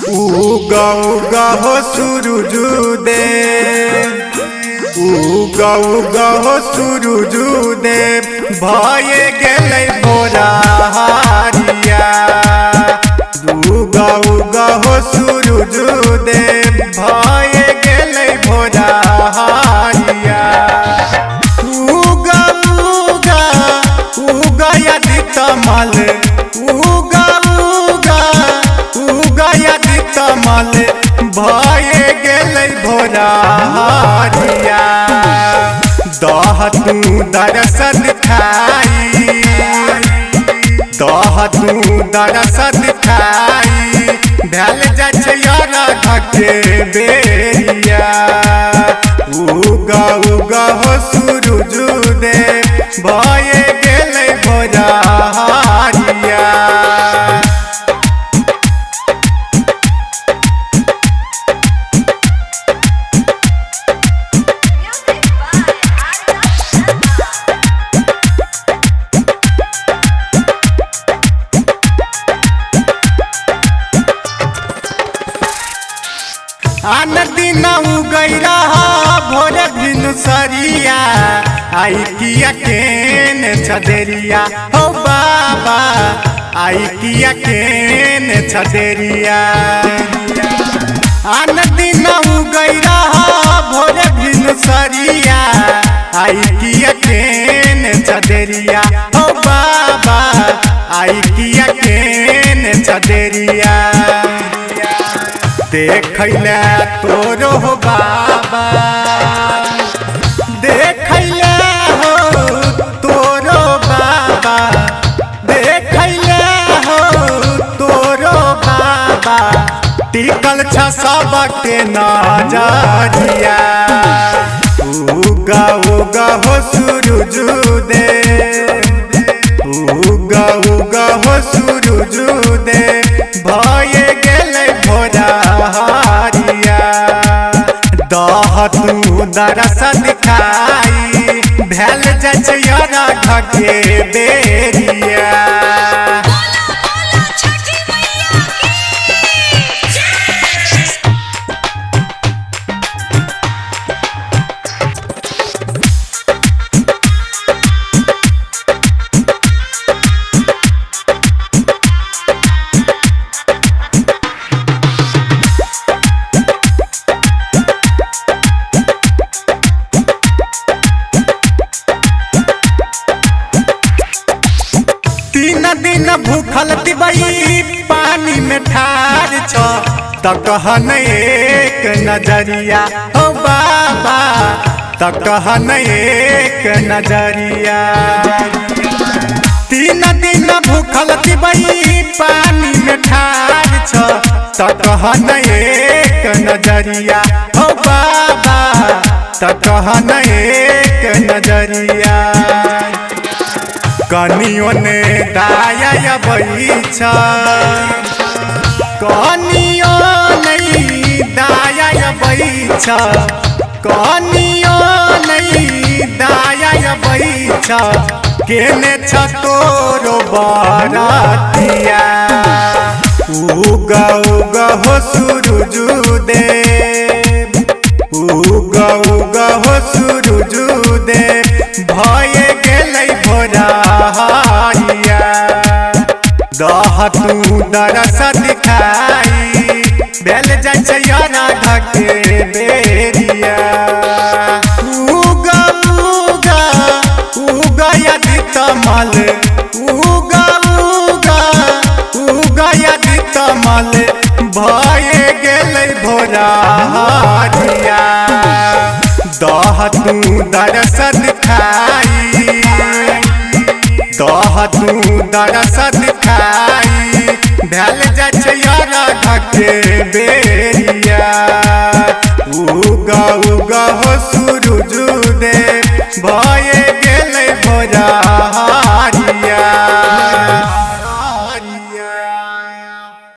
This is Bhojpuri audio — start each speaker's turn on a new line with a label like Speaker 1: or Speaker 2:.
Speaker 1: उगा उगा हो सूरज देव, उगा उगा हो सूरज देव, भये गेलै भोरा हारिया। उगा उगा हो सूरज देव, भये गेलै भोरा हारिया। उगा उगा उगा आदित्य मल, उगा उगा उगा आदित्य मल, भये गेलै भोरा हारिया। दह तू दर्शन खाई, दह तू दर्शन खाई, भैल जाइ छै के बेरिया। उगा उगा हो सूरज देव, भये गेलै भोरा हारिया। आन दिन उगई रहा भोर भिनुसरिया, आई किया केन छदेरिया हो बाबा, आई किया केन छदेरिया। आन दिन उगई रहा भोर भिनुसरिया, आई किया केन छदेरिया हो बाबा, आई किया केन छदेरिया। देखैला तोरो हो बाबा, देखैला हो तोरो बाबा, देखैला हो तोरो बाबा, टिकल छ सबके नजरिया। उगा उगा हो सूरज देव, उगा उगा हो सूरज देव, भये गेलै भोरा हारिया। दह तू दर्शन खाई, भैल जाइ छै के बेरिया। दिन भूखल दिबई पानी में ठार छ, तकहन एक नजरिया हो बाबा, तकहन एक नजरिया। 3 दिन भूखल दिबई पानी में ठार छ, तकहन एक नजरिया हो बाबा, तकहन एक नजरिया। कनियो ने दाया बैछ, कनियो नहीं दाया बैछ, कनियो नहीं दाया बैछ, केने छ तोरो बरातिया। उगा उगा हो सूरज देव, उगा उगा हो सूरज देव, भये गेलै भोरा हारिया। दह तू दर्शन खाई, भैल जाइ छै के बेरिया। उगा उगा उगा आदित्य मल, उगा उगा उगा आदित्य मल, भये गेलै भोरा हारिया। दह तू दर्शन खाई, दह तू दर्शन खाई, भैल जाइ छै के बेरिया। उगा उगा हो सूरज देव, भये गेलै भोरा